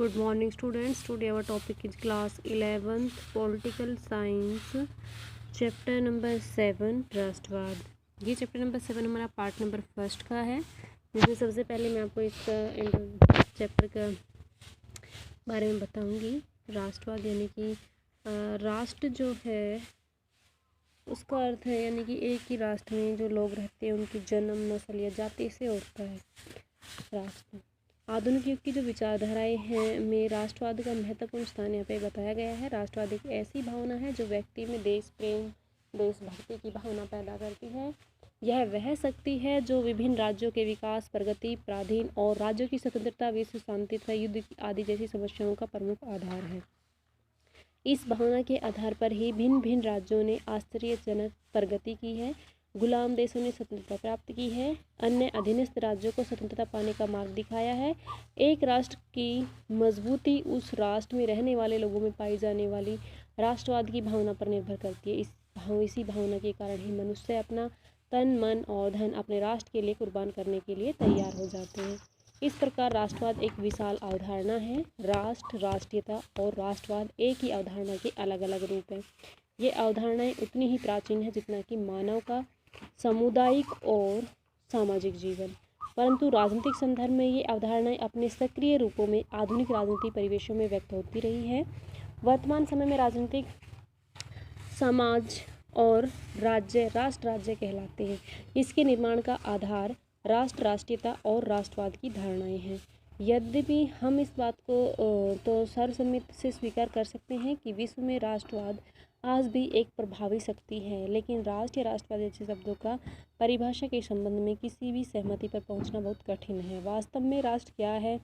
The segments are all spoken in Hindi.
Good morning students. Today our topic is class 11th political science chapter number 7 राष्ट्रवाद। ये चैप्टर नंबर 7 हमारा पार्ट नंबर फर्स्ट का है, जिसमें सबसे पहले मैं आपको इसका चैप्टर का बारे में बताऊंगी। राष्ट्रवाद यानी कि राष्ट्र जो है उसका अर्थ है यानी कि एक ही राष्ट्र में जो लोग रहते हैं उनकी जन्म नस्ल या जाति से होता है राष्ट्र। आधुनिक युग की जो विचारधाराएं हैं में राष्ट्रवाद का महत्वपूर्ण स्थान यहाँ पे बताया गया है। राष्ट्रवाद एक ऐसी भावना है जो व्यक्ति में देश प्रेम, देशभक्ति की भावना पैदा करती है। यह वह शक्ति है जो विभिन्न राज्यों के विकास, प्रगति, पराधीन और राज्यों की स्वतंत्रता, विश्व शांति तथा युद्ध आदि जैसी समस्याओं का प्रमुख आधार है। इस भावना के आधार पर ही भिन्न भिन्न राज्यों ने आश्चर्यजनक प्रगति की है। गुलाम देशों ने स्वतंत्रता प्राप्त की है, अन्य अधीनस्थ राज्यों को स्वतंत्रता पाने का मार्ग दिखाया है। एक राष्ट्र की मजबूती उस राष्ट्र में रहने वाले लोगों में पाई जाने वाली राष्ट्रवाद की भावना पर निर्भर करती है। इसी भावना के कारण ही मनुष्य अपना तन, मन और धन अपने राष्ट्र के लिए कुर्बान करने के लिए तैयार हो जाते हैं। इस प्रकार राष्ट्रवाद एक विशाल अवधारणा है। राष्ट्र, राष्ट्रीयता और राष्ट्रवाद एक ही अवधारणा के अलग अलग रूप हैं। ये अवधारणाएं उतनी ही प्राचीन है जितना कि मानव का सामुदायिक और सामाजिक जीवन, परंतु राजनीतिक संदर्भ में ये अवधारणाएं अपने सक्रिय रूपों में आधुनिक राजनीतिक परिवेशों में व्यक्त होती रही है। वर्तमान समय में राजनीतिक समाज और राज्य राष्ट्र राज्य कहलाते हैं। इसके निर्माण का आधार राष्ट्र, राष्ट्रीयता और राष्ट्रवाद की धारणाएं हैं। यद्यपि हम इस बात को तो सर्वसम्मति से स्वीकार कर सकते हैं कि विश्व में राष्ट्रवाद आज भी एक प्रभावी शक्ति है, लेकिन राष्ट्र या राष्ट्रवाद जैसे शब्दों का परिभाषा के संबंध में किसी भी सहमति पर पहुंचना बहुत कठिन है। वास्तव में राष्ट्र क्या है,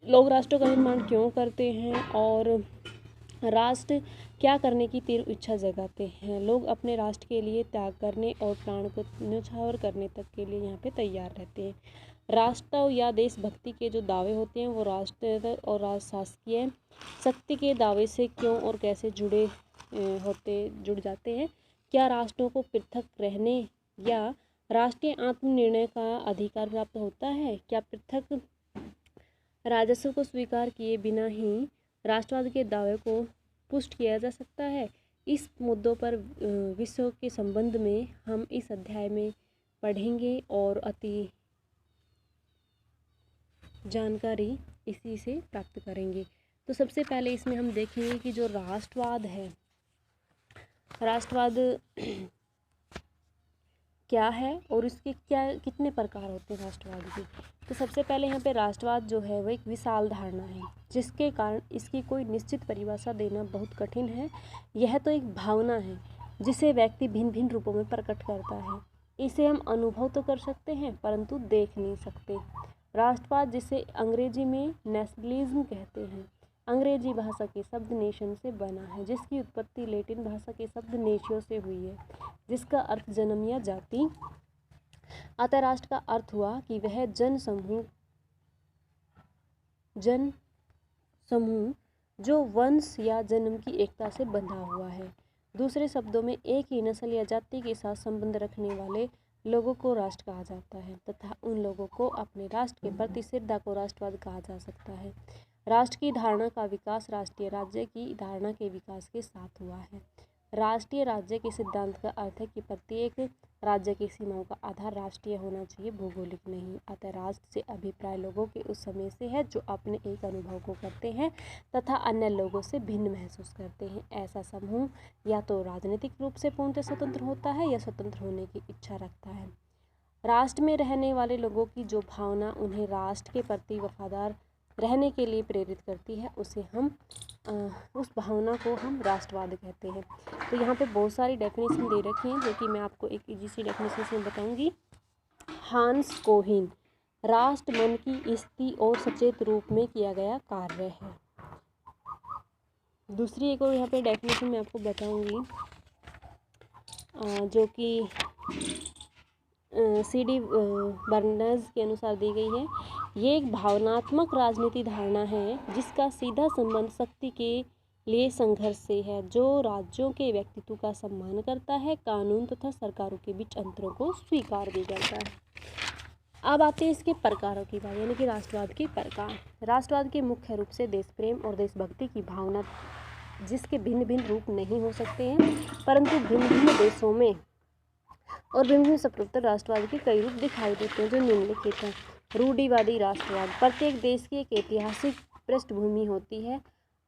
लोग राष्ट्रों का निर्माण क्यों करते हैं और राष्ट्र क्या करने की तीव्र इच्छा जगाते हैं। लोग अपने राष्ट्र के लिए त्याग करने और प्राण को न्यौछावर करने तक के लिए यहाँ पे तैयार रहते हैं। राष्ट्र या देशभक्ति के जो दावे होते हैं वो राष्ट्र और शासकीय शक्ति के दावे से क्यों और कैसे जुड़ जाते हैं। क्या राष्ट्रों को पृथक रहने या राष्ट्रीय आत्मनिर्णय का अधिकार प्राप्त होता है? क्या पृथक राजस्व को स्वीकार किए बिना ही राष्ट्रवाद के दावे को पुष्ट किया जा सकता है? इस मुद्दों पर विषयों के संबंध में हम इस अध्याय में पढ़ेंगे और अति जानकारी इसी से प्राप्त करेंगे। तो सबसे पहले इसमें हम देखेंगे कि जो राष्ट्रवाद है, राष्ट्रवाद क्या है और इसके कितने प्रकार होते हैं राष्ट्रवाद के। तो सबसे पहले यहाँ पे राष्ट्रवाद जो है वो एक विशाल धारणा है, जिसके कारण इसकी कोई निश्चित परिभाषा देना बहुत कठिन है। यह तो एक भावना है जिसे व्यक्ति भिन्न भिन्न रूपों में प्रकट करता है। इसे हम अनुभव तो कर सकते हैं परंतु देख नहीं सकते। राष्ट्रवाद, जिसे अंग्रेजी में नेशनलिज्म कहते हैं, अंग्रेजी भाषा के शब्द नेशन से बना है, जिसकी उत्पत्ति लैटिन भाषा के शब्द नेशियो से हुई है, जिसका अर्थ जन्म या जाति। अतः राष्ट्र का अर्थ हुआ कि वह जन समूह जो वंश या जन्म की एकता से बंधा हुआ है। दूसरे शब्दों में एक ही नस्ल या जाति के साथ संबंध रखने वाले लोगों को राष्ट्र कहा जाता है तथा उन लोगों को अपने राष्ट्र के प्रति श्रद्धा को राष्ट्रवाद कहा जा सकता है। राष्ट्र की धारणा का विकास राष्ट्रीय राज्य की धारणा के विकास के साथ हुआ है। राष्ट्रीय राज्य के सिद्धांत का अर्थ है कि प्रत्येक राज्य की सीमाओं का आधार राष्ट्रीय होना चाहिए, भौगोलिक नहीं। अतः राष्ट्र से अभिप्राय लोगों के उस समय से है जो अपने एक अनुभव को करते हैं तथा अन्य लोगों से भिन्न महसूस करते हैं। ऐसा समूह या तो राजनीतिक रूप से पूर्णतः स्वतंत्र होता है या स्वतंत्र होने की इच्छा रखता है। राष्ट्र में रहने वाले लोगों की जो भावना उन्हें राष्ट्र के प्रति वफादार रहने के लिए प्रेरित करती है, उस भावना को हम राष्ट्रवाद कहते हैं। तो यहाँ पे बहुत सारी डेफिनेशन दे रखी हैं जो कि मैं आपको एक इजी सी डेफिनेशन से बताऊंगी। हांस कोहिन, राष्ट्र मन की स्थिति और सचेत रूप में किया गया कार्य है। दूसरी एक और यहाँ पे डेफिनेशन मैं आपको बताऊंगी जो कि C.D. बर्नस के अनुसार दी गई है। ये एक भावनात्मक राजनीति धारणा है जिसका सीधा संबंध शक्ति के लिए संघर्ष से है, जो राज्यों के व्यक्तित्व का सम्मान करता है, कानून तथा सरकारों के बीच अंतरों को स्वीकार भी करता है। अब आते हैं इसके प्रकारों की बात, यानी कि राष्ट्रवाद के प्रकार। राष्ट्रवाद के मुख्य रूप से देश प्रेम और देशभक्ति की भावना, जिसके भिन्न भिन्न रूप नहीं हो सकते हैं, परंतु भिन्न भिन्न देशों में और विभिन्न सत्तर राष्ट्रवाद के कई रूप दिखाई देते हैं, जो निम्नलिखित हैं। रूढ़िवादी राष्ट्रवाद, प्रत्येक देश की एक ऐतिहासिक पृष्ठभूमि होती है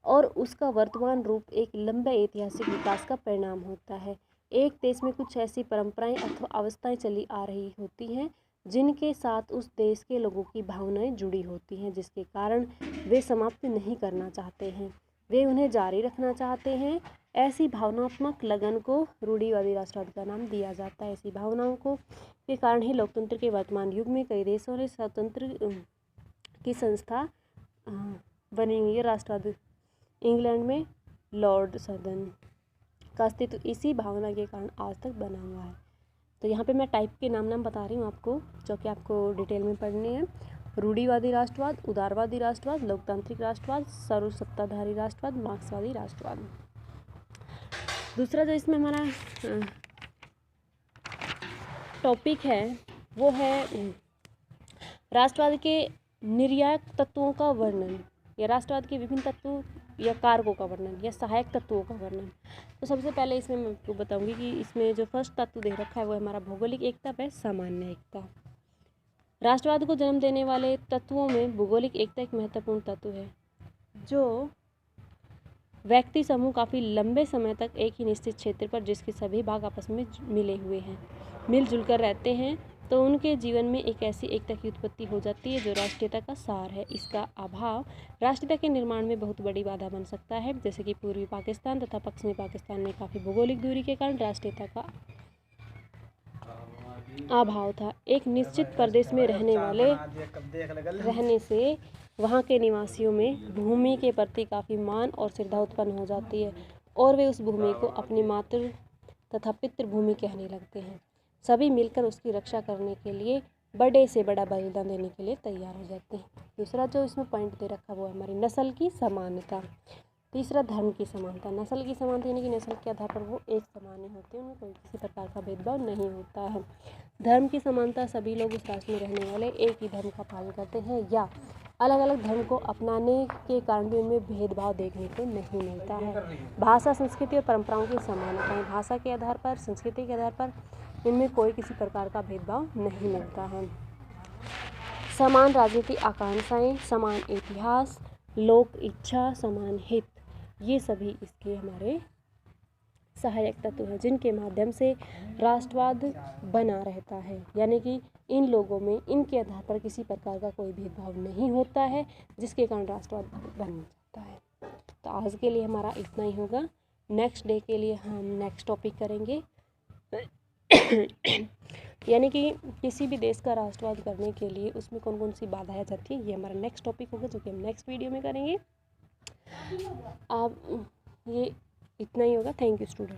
और उसका वर्तमान रूप एक लंबे ऐतिहासिक विकास का परिणाम होता है। एक देश में कुछ ऐसी परंपराएं अथवा अवस्थाएं चली आ रही होती हैं जिनके साथ उस देश के लोगों की भावनाएं जुड़ी होती हैं, जिसके कारण वे समाप्त नहीं करना चाहते हैं, वे उन्हें जारी रखना चाहते हैं। ऐसी भावनात्मक लगन को रूढ़िवादी राष्ट्रवाद का नाम दिया जाता है। ऐसी भावनाओं को के कारण ही लोकतंत्र के वर्तमान युग में कई देशों ने स्वतंत्र की संस्था बनी हुई है। राष्ट्रवाद इंग्लैंड में लॉर्ड सदन का अस्तित्व इसी भावना के कारण आज तक बना हुआ है। तो यहाँ पे मैं टाइप के नाम बता रही हूँ आपको, जो कि आपको डिटेल में पढ़ने हैं। रूढ़िवादी राष्ट्रवाद, उदारवादी राष्ट्रवाद, लोकतांत्रिक राष्ट्रवाद, सर्वसत्ताधारी राष्ट्रवाद, मार्क्सवादी राष्ट्रवाद। दूसरा जो इसमें हमारा टॉपिक है वो है राष्ट्रवाद के निर्णायक तत्वों का वर्णन, या राष्ट्रवाद के विभिन्न तत्वों या कारकों का वर्णन या सहायक तत्वों का वर्णन। तो सबसे पहले इसमें मैं आपको बताऊंगी कि इसमें जो फर्स्ट तत्व दे रखा है वो हमारा भौगोलिक एकता है, सामान्य एकता। राष्ट्रवाद को जन्म देने वाले तत्वों में भौगोलिक एकता एक महत्वपूर्ण तत्व है। जो व्यक्ति समूह काफ़ी लंबे समय तक एक ही निश्चित क्षेत्र पर, जिसके सभी भाग आपस में मिले हुए हैं, मिलजुल कर रहते हैं, तो उनके जीवन में एक ऐसी एकता की उत्पत्ति हो जाती है जो राष्ट्रीयता का सार है। इसका अभाव राष्ट्रीयता के निर्माण में बहुत बड़ी बाधा बन सकता है, जैसे कि पूर्वी पाकिस्तान तथा पश्चिमी पाकिस्तान में काफ़ी भौगोलिक दूरी के कारण राष्ट्रीयता का अभाव था। एक निश्चित प्रदेश में रहने से वहाँ के निवासियों में भूमि के प्रति काफ़ी मान और श्रद्धा उत्पन्न हो जाती है और वे उस भूमि को अपनी मातृ तथा पितृभूमि कहने लगते हैं। सभी मिलकर उसकी रक्षा करने के लिए बड़े से बड़ा बलिदान देने के लिए तैयार हो जाते हैं। दूसरा जो इसमें पॉइंट दे रखा वो है हमारी नस्ल की समानता। तीसरा धर्म की समानता। नस्ल की समानता यानी कि नस्ल के आधार पर वो एक समान ही होते हैं, उनमें कोई किसी प्रकार का भेदभाव नहीं होता है। धर्म की समानता, सभी लोग उस राष्ट्र में रहने वाले एक ही धर्म का पालन करते हैं या अलग अलग धर्म को अपनाने के कारण भी उनमें भेदभाव देखने को नहीं मिलता है। भाषा, संस्कृति और परंपराओं की समानता है। भाषा के आधार पर, संस्कृति के आधार पर इनमें कोई किसी प्रकार का भेदभाव नहीं मिलता है। समान राजनीतिक आकांक्षाएं, समान इतिहास, लोक इच्छा, समान हित, ये सभी इसके हमारे सहायक तत्व हैं जिनके माध्यम से राष्ट्रवाद बना रहता है। यानी कि इन लोगों में इनके आधार पर किसी प्रकार का कोई भेदभाव नहीं होता है, जिसके कारण राष्ट्रवाद बन जाता है। तो आज के लिए हमारा इतना ही होगा। नेक्स्ट डे के लिए हम नेक्स्ट टॉपिक करेंगे यानी कि किसी भी देश का राष्ट्रवाद करने के लिए उसमें कौन कौन सी बाधाएं जाती हैं, ये हमारा नेक्स्ट टॉपिक होगा, जो कि हम नेक्स्ट वीडियो में करेंगे। आप ये इतना ही होगा। Thank you student.